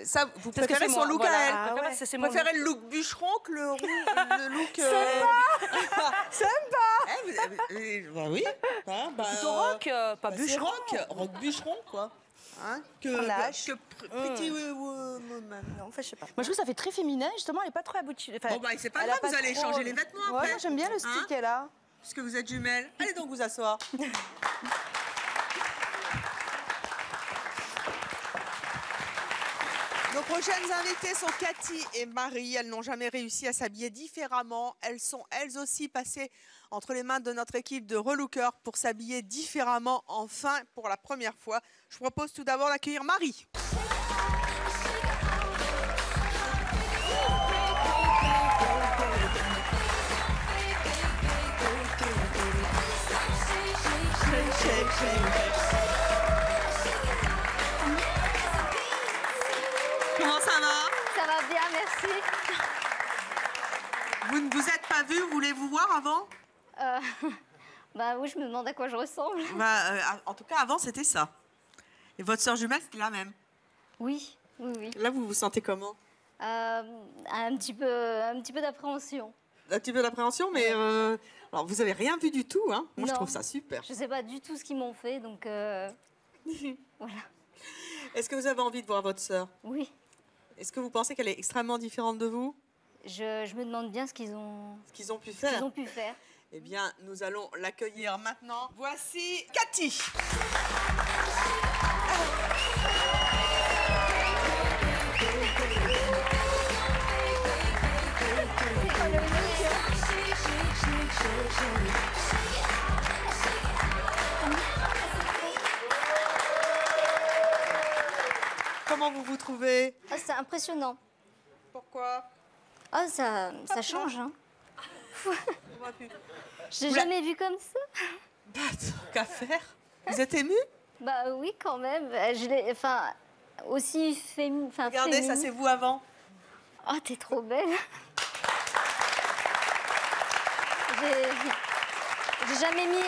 Ça, vous Parce que préférez c'est son moi, look voilà. à elle? Ah ouais, Vous c'est mon préférez le look bûcheron que le look... Sympa. Bah oui. Hein, bah, Plutôt rock, pas bûcheron. C'est rock bûcheron, quoi. Hein, Lâche. que Pretty Woman. Non, enfin, je sais pas. Moi, je trouve que ça fait très féminin, justement, elle est pas trop aboutie. Enfin, Bon, bah, c'est pas elle grave, a vous allez trop- changer les vêtements Ouais, après. moi, j'aime bien le style Hein qu'elle a. Puisque vous êtes jumelles. Allez donc vous asseoir. Nos prochaines invitées sont Cathy et Marie. Elles n'ont jamais réussi à s'habiller différemment. Elles sont elles aussi passées entre les mains de notre équipe de relookers pour s'habiller différemment enfin pour la première fois. Je propose tout d'abord d'accueillir Marie. Comment ça va? Ça va bien, merci. Vous ne vous êtes pas vus, voulez-vous voir avant? Bah oui, je me demande à quoi je ressemble. En tout cas, avant, c'était ça. Et votre sœur jumelle, c'était la même? Oui, oui, oui. Là, vous vous sentez comment? Un petit peu d'appréhension. Un petit peu d'appréhension, mais alors vous avez rien vu du tout, hein? Moi, je Non. trouve ça super. Je sais pas du tout ce qu'ils m'ont fait, donc voilà. Est-ce que vous avez envie de voir votre sœur? Oui. Est-ce que vous pensez qu'elle est extrêmement différente de vous? Je me demande bien ce qu'ils ont pu faire. qu'ils ont pu faire. Eh bien, nous allons l'accueillir maintenant. Voici Cathy. Comment vous vous trouvez? Ah, c'est impressionnant. Pourquoi? Ah, ça change, hein. J'ai Vous jamais vu comme ça. Bah, tant qu'à faire. Vous êtes émue? Bah oui, quand même. Enfin, aussi féminine. Regardez, ça c'est vous avant. Oh, t'es trop belle. J'ai jamais mis...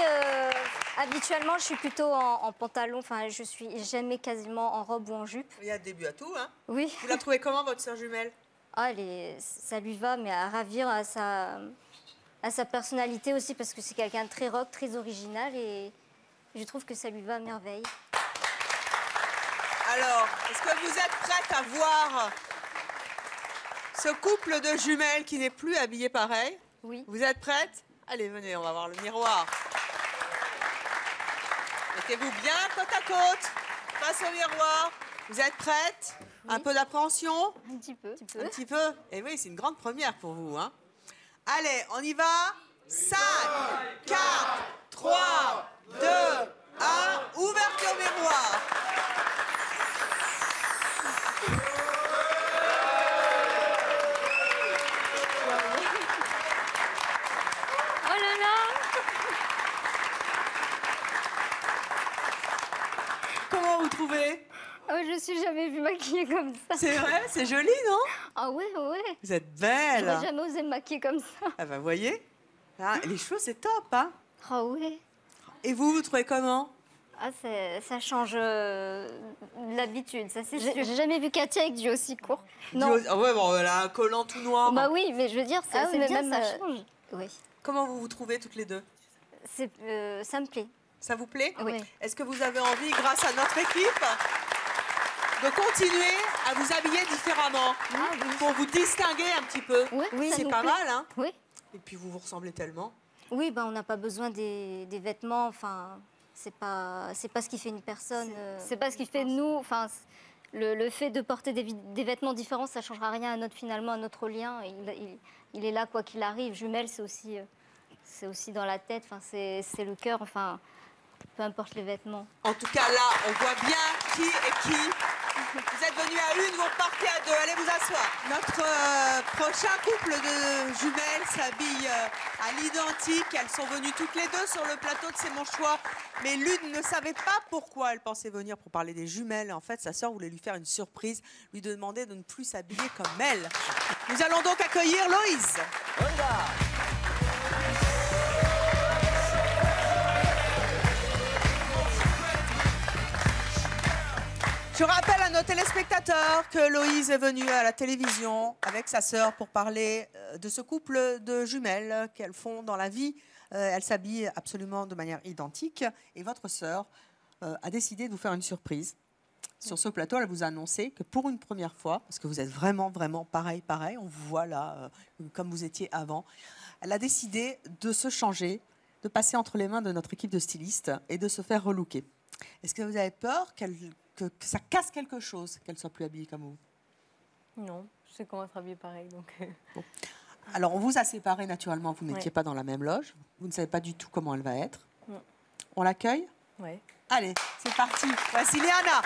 habituellement, je suis plutôt en pantalon. Enfin, je suis jamais quasiment en robe ou en jupe. Il y a début à tout, hein? Oui. Vous la trouvez comment, votre sœur jumelle? Ah, ça lui va, mais à ravir à sa personnalité aussi, parce que c'est quelqu'un de très rock, très original, et je trouve que ça lui va à merveille. Alors, est-ce que vous êtes prête à voir ce couple de jumelles qui n'est plus habillé pareil? Oui. Vous êtes prête? Allez, venez, on va voir le miroir. Mettez-vous bien côte à côte, face au miroir. Vous êtes prête? Oui. Un peu d'appréhension? Un petit peu. Un petit peu? Et oui, c'est une grande première pour vous, hein. Allez, on y va. 5, 4, 3, 2, 1. Ouverture miroir. Oh là là! Comment vous trouvez? Oh, je suis jamais vue maquillée comme ça. C'est vrai? C'est joli, non? Ah ouais, ouais. Vous êtes belle. J'aurais jamais osé me maquiller comme ça. Ah bah, voyez. Ah, les cheveux, c'est top, hein? Ah ouais. Et vous trouvez comment? Ah, ça change l'habitude, ça c'est sûr. J'ai jamais vu Katia avec du aussi court. Non. Ah ouais, bon, elle a un collant tout noir. Bah oui, mais je veux dire, c'est bien, même, ça change. Oui. Comment vous vous trouvez toutes les deux? Ça me plaît. Ça vous plaît? Oui. Est-ce que vous avez envie, grâce à notre équipe, de continuer à vous habiller différemment pour vous distinguer un petit peu? Oui, c'est pas mal, hein? Oui. Et puis vous vous ressemblez tellement. Oui, ben on n'a pas besoin des vêtements. Enfin, c'est pas ce qui fait une personne. C'est pas ce qui fait de nous. Enfin, le fait de porter des vêtements différents, ça changera rien à finalement à notre lien. Il est là quoi qu'il arrive. Jumelle, c'est aussi dans la tête. Enfin, c'est le cœur. Enfin, peu importe les vêtements. En tout cas, là, on voit bien qui est qui. Vous êtes venus à une, vous repartez à deux. Allez vous asseoir. Notre prochain couple de jumelles s'habille à l'identique. Elles sont venues toutes les deux sur le plateau de C'est mon choix. Mais l'une ne savait pas pourquoi elle pensait venir pour parler des jumelles. En fait, sa sœur voulait lui faire une surprise, lui demander de ne plus s'habiller comme elle. Nous allons donc accueillir Loïse. Je rappelle à nos téléspectateurs que Loïse est venue à la télévision avec sa sœur pour parler de ce couple de jumelles qu'elles font dans la vie. Elles s'habillent absolument de manière identique. Et votre sœur a décidé de vous faire une surprise. Sur ce plateau, elle vous a annoncé que pour une première fois, parce que vous êtes vraiment, vraiment pareil, on vous voit là comme vous étiez avant, elle a décidé de se changer, de passer entre les mains de notre équipe de stylistes et de se faire relooker. Est-ce que vous avez peur que ça casse quelque chose, qu'elle soit plus habillée comme vous? Non, je sais comment être habillée pareil. Donc... Bon. Alors, on vous a séparés naturellement, vous n'étiez pas dans la même loge. Vous ne savez pas du tout comment elle va être. On l'accueille? Oui. Allez, c'est parti. Voici Léana.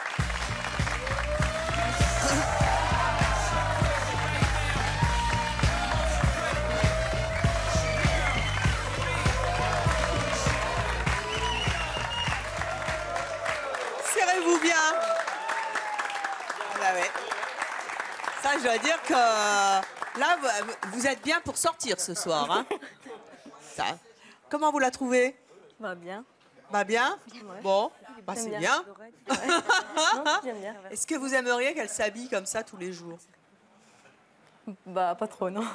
Serrez-vous bien. Bah ouais. Ça, je dois dire que là, vous êtes bien pour sortir ce soir. Hein. Ça. Comment vous la trouvez? Bah bien. Bah bien. Ouais. Bon, bah c'est bien. Non, j'aime bien. Est-ce que vous aimeriez qu'elle s'habille comme ça tous les jours? Bah pas trop, non.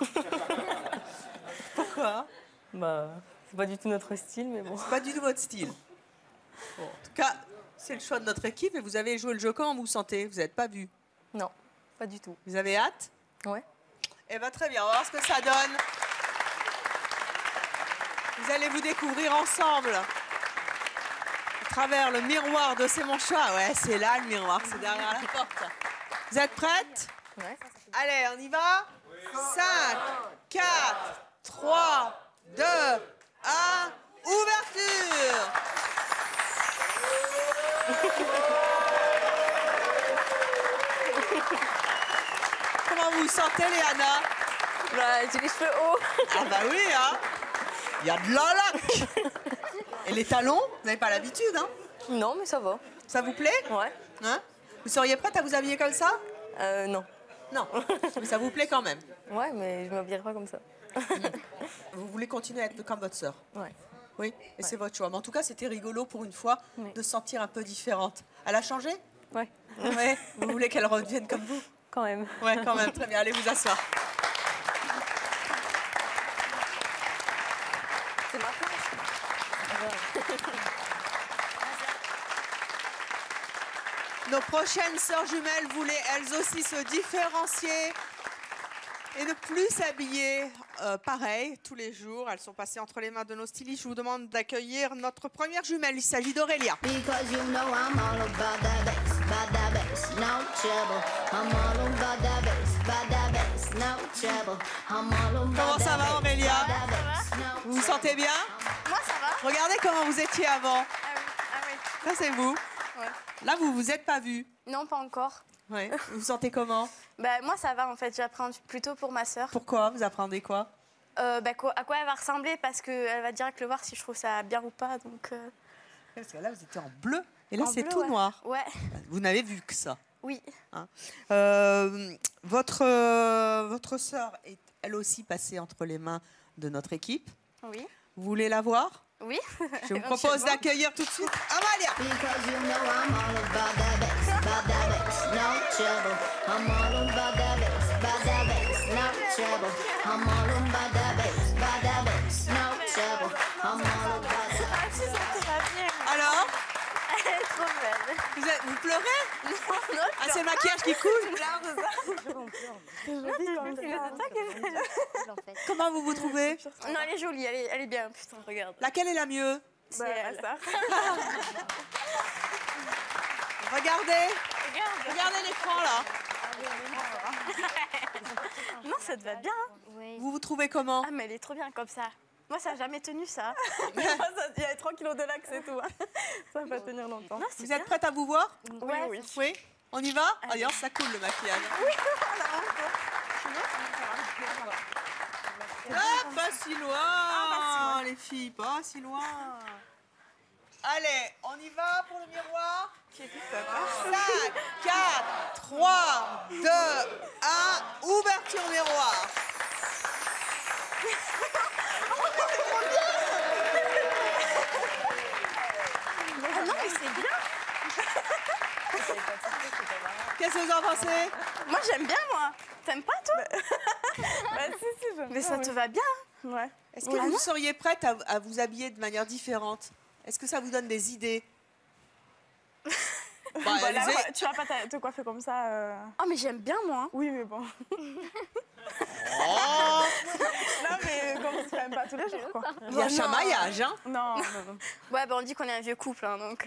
Pourquoi? Bah c'est pas du tout notre style, mais bon. C'est pas du tout votre style. Bon, en tout cas, c'est le choix de notre équipe et vous avez joué le jeu comment vous vous sentez? Vous n'êtes pas vu? Non, pas du tout. Vous avez hâte? Ouais. Eh bien très bien, on va voir ce que ça donne. Vous allez vous découvrir ensemble à travers le miroir de C'est mon choix. Ouais, c'est là le miroir, c'est derrière la porte. Vous êtes prêtes? Ouais. Allez, on y va? 5, 4, 3, 2, 1, ouverture! Comment vous vous sentez, Léana? Bah, j'ai les cheveux hauts. Ah bah oui, hein. Il y a de la laque. Et les talons, vous n'avez pas l'habitude, hein? Non, mais ça va. Ça vous plaît? Ouais. Hein? Vous seriez prête à vous habiller comme ça? Non. Non, mais ça vous plaît quand même? Ouais, mais je m'habillerai pas comme ça. Vous voulez continuer à être comme votre sœur? Ouais. Oui, et c'est votre choix. Mais en tout cas, c'était rigolo pour une fois de se sentir un peu différente. Elle a changé? Ouais. Ouais. Vous voulez qu'elle revienne comme vous? Quand même. Ouais, quand même. Très bien. Allez vous asseoir. C'est ma place. Nos prochaines sœurs jumelles voulaient elles aussi se différencier et ne plus s'habiller pareil tous les jours. Elles sont passées entre les mains de nos stylistes. Je vous demande d'accueillir notre première jumelle. Il s'agit d'Aurélia. Comment ça va, Aurélia? Vous vous sentez bien? Moi, ça va. Regardez comment vous étiez avant. Ah oui. Ça, c'est vous. Ouais. Là, vous vous êtes pas vue. Non, pas encore. Ouais. Vous vous sentez comment? Bah, moi, ça va en fait. J'apprends plutôt pour ma sœur. Pourquoi? Vous apprenez quoi? À quoi elle va ressembler parce qu'elle va direct le voir si je trouve ça bien ou pas. Donc, Parce que là, vous étiez en bleu. Et là, en c'est bleu, tout ouais. noir. Ouais. Vous n'avez vu que ça. Oui. Hein. Votre sœur est elle aussi passée entre les mains de notre équipe. Oui. Vous voulez la voir? Oui. Je vous propose d'accueillir tout de suite Amalia. Alors? Elle est trop belle. Vous pleurez? Non, ah, c'est le maquillage qui coule? Comment vous vous trouvez? Non, elle est jolie, elle est bien. Putain, regarde. Laquelle est la mieux? C'est elle. Regardez. Regardez l'écran là. Non, ça te va bien. Vous vous trouvez comment? Ah, mais elle est trop bien comme ça. Moi, ça n'a jamais tenu ça. Il y a 3 kilos de lac, c'est tout. Ça va pas tenir longtemps. Non, vous êtes prête à vous voir? Ouais. Oui. On y va? Allez, ça coule le maquillage. Oui. Ah, pas si loin, les filles, pas si loin. Allez, on y va pour le miroir? 5, 4, 3, 2, 1, ouverture miroir. Ah non, mais c'est bien. Qu'est-ce que vous en pensez? Moi, j'aime bien, moi. T'aimes pas, toi? Si, j'aime. Mais ça te va bien. Ouais. Est-ce que vous seriez prête à vous habiller de manière différente? Est-ce que ça vous donne des idées? Bah, là, tu vas pas te coiffer comme ça. Oh, mais j'aime bien, moi. Oui, mais bon. Oh. Non, mais comme tu n'aimes pas tous les jours, quoi. Il y a chamaillage, hein? Non. Ouais, bah on dit qu'on est un vieux couple, hein, donc...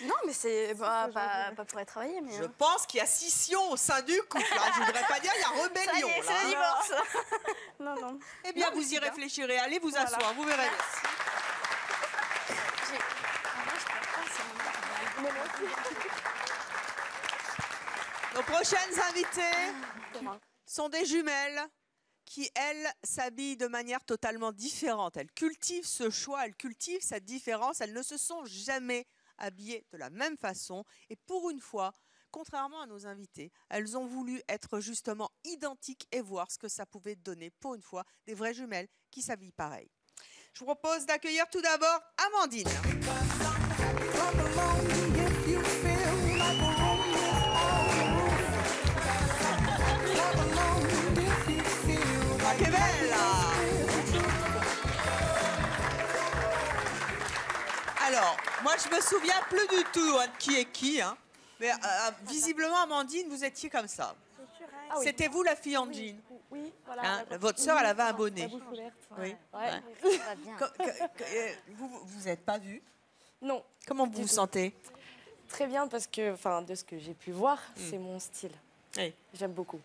Non, mais c'est pas pour aller travailler, mais... Je pense qu'il y a scission au sein du couple. Hein. Je voudrais pas dire, il y a rébellion. Ça y est, là. c'est le divorce. Non. Eh bien, Non, vous y c'est bien. réfléchirez. Allez vous asseoir, vous verrez. Nos prochaines invitées sont des jumelles qui, elles, s'habillent de manière totalement différente. Elles cultivent ce choix, elles cultivent cette différence. Elles ne se sont jamais habillées de la même façon. Et pour une fois, contrairement à nos invités, elles ont voulu être justement identiques et voir ce que ça pouvait donner pour une fois des vraies jumelles qui s'habillent pareil. Je vous propose d'accueillir tout d'abord Amandine. Ah, que belle! Alors, moi je me souviens plus du tout hein, de qui est qui, hein. Mais visiblement Amandine, vous étiez comme ça. Ah oui. C'était vous la fille en jean. Oui, voilà. Hein, votre sœur, elle avait un bonnet. Oui. Ouais. Vous n'êtes pas vue? Non. Comment vous vous sentez? Très bien parce que, enfin, de ce que j'ai pu voir, c'est mon style. Oui. J'aime beaucoup.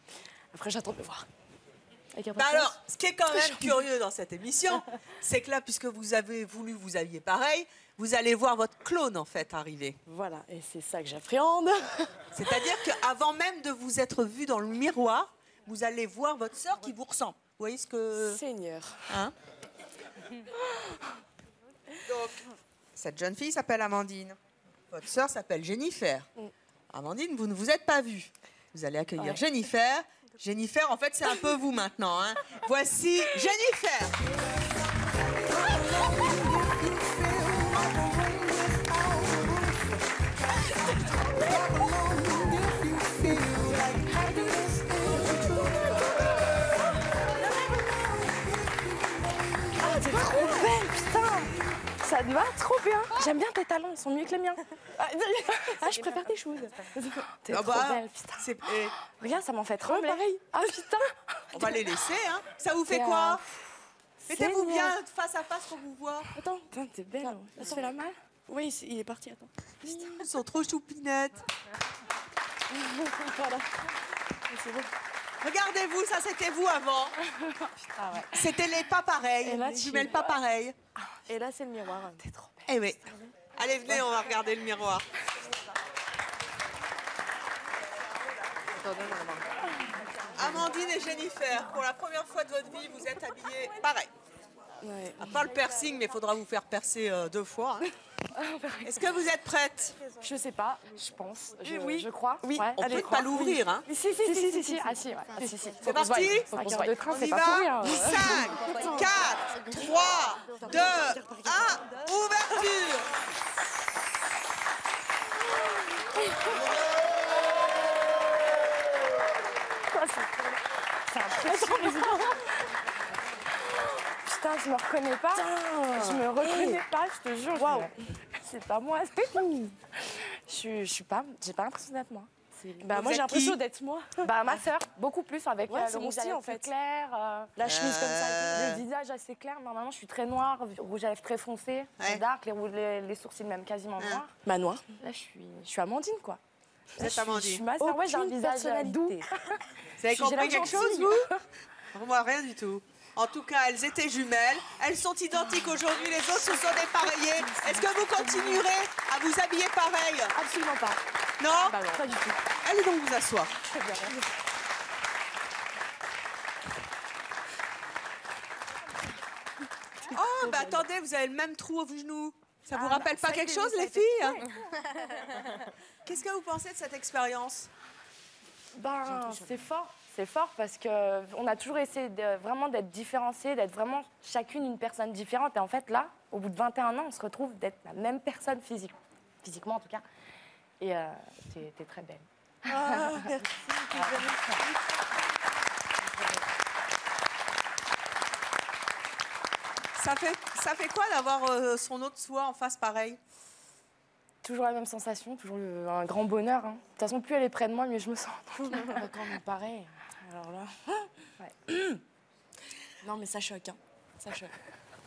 Après, j'attends de le voir. Bah alors, ce qui est quand même curieux dans cette émission, c'est que là, puisque vous avez voulu vous habiller pareil, vous allez voir votre clone en fait arriver. Voilà, et c'est ça que j'appréhende. C'est-à-dire qu'avant même de vous être vu dans le miroir, vous allez voir votre sœur qui vous ressemble. Vous voyez ce que... Seigneur. Hein? Donc, cette jeune fille s'appelle Amandine. Votre sœur s'appelle Jennifer. Amandine, vous ne vous êtes pas vue. Vous allez accueillir Jennifer. Jennifer, en fait, c'est un peu vous maintenant. Hein. Voici Jennifer. C'est trop belle, putain. Ça te va trop bien. J'aime bien tes talons, ils sont mieux que les miens. Je préfère tes choses. T'es trop belle, putain. Regarde, ça m'en fait trembler. Pareil. Ah putain. On va les laisser, hein. Ça vous fait quoi? Mettez-vous bien face à face pour vous voir. Attends, t'es belle. Ça se fait la malle? Oui, il est parti, attends. Ils sont trop choupinettes. Voilà. C'est bon. Regardez-vous, ça c'était vous avant. Ah ouais. C'était les pas pareils, les jumelles pas pareilles. Et là, c'est le miroir. T'es trop belle. Eh oui. Allez, venez, on va regarder le miroir. Amandine et Jennifer, pour la première fois de votre vie, vous êtes habillées pareil. Ouais. À part le piercing, mais il faudra vous faire percer 2 fois. Hein. Est-ce que vous êtes prête? Je sais pas, je pense. Oui. Je crois. Oui. Ouais, On peut pas l'ouvrir. Hein. Si. Ah si, ouais. Si. C'est parti? On y va. 5, 4, 3, 2, 1, ouverture. C'est impressionnant. Putain, je me reconnais pas. Je me reconnais pas, je te jure. Waouh. C'est pas moi. Je suis pas. J'ai pas l'impression d'être moi. Bah, moi, j'ai l'impression d'être moi. Bah, ma sœur, beaucoup plus avec le rouge à lèvres plus clair, la chemise comme ça, le visage assez clair. Normalement, je suis très noire, rouge à lèvres très foncé, très dark, les sourcils même quasiment noirs. Bah, noir. Là, je suis Amandine, quoi. Vous êtes Amandine. Je suis ma sœur, ouais, j'ai un visage doux. Vous avez compris quelque chose, vous? Moi, rien du tout. En tout cas, elles étaient jumelles. Elles sont identiques aujourd'hui. Les autres se sont dépareillées. Est-ce que vous continuerez à vous habiller pareil? Absolument pas. Non? Bah non, pas du tout. Allez donc vous asseoir. Très bien. Oh, bah attendez, vous avez le même trou au genou. Ça vous rappelle pas quelque chose, les filles? Qu'est-ce que vous pensez de cette expérience? Ben, c'est fort. C'est fort parce qu'on a toujours essayé vraiment d'être différenciés, d'être vraiment chacune une personne différente. Et en fait, là, au bout de 21 ans, on se retrouve d'être la même personne physiquement en tout cas. Et t'es très belle. Ah, merci. Ça fait quoi d'avoir son autre soi en face pareil? Toujours la même sensation, toujours un grand bonheur. Hein. De toute façon, plus elle est près de moi, mieux je me sens. Quand on est pareil, alors là... Ouais. Non, mais ça choque, hein. Ça choque.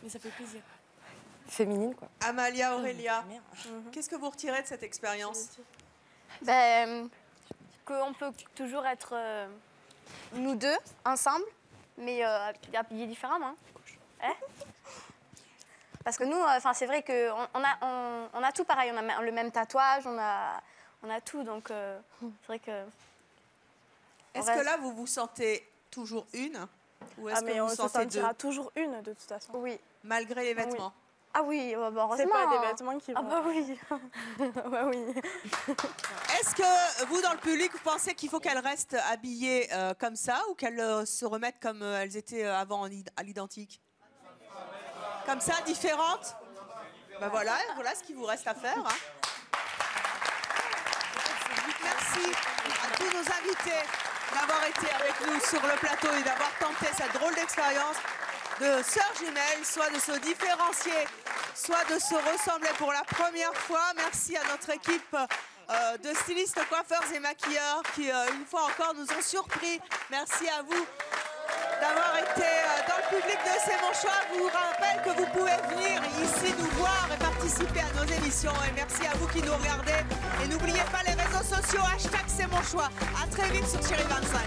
Mais ça fait plaisir. Féminine, quoi. Amalia, Aurélia, qu'est-ce que vous retirez de cette expérience? Qu'on peut toujours être nous deux, ensemble, mais habillés différemment. Hein? Parce que nous, c'est vrai qu'on a tout pareil, on a le même tatouage, on a tout, donc c'est vrai que... Est-ce que là, vous vous sentez toujours une? Ou est-ce que on vous se sentez sentira deux? toujours une, de toute façon. Oui. Malgré les vêtements? Ah oui, heureusement. C'est pas des vêtements qui vont... Ah bah oui. bah oui. Est-ce que vous, dans le public, vous pensez qu'il faut qu'elles restent habillées comme ça ou qu'elles se remettent comme elles étaient avant à l'identique? Comme ça, différentes? Ben voilà ce qu'il vous reste à faire. Hein. Merci à tous nos invités d'avoir été avec nous sur le plateau et d'avoir tenté cette drôle d'expérience de sœurs jumelles, soit de se différencier, soit de se ressembler pour la première fois. Merci à notre équipe de stylistes, coiffeurs et maquilleurs qui, une fois encore, nous ont surpris. Merci à vous d'avoir été dans le public de C'est mon choix. Je vous rappelle que vous pouvez venir ici nous voir et participer à nos émissions. Et merci à vous qui nous regardez. Et n'oubliez pas les réseaux sociaux, #C'est mon choix. À très vite sur Chérie 25.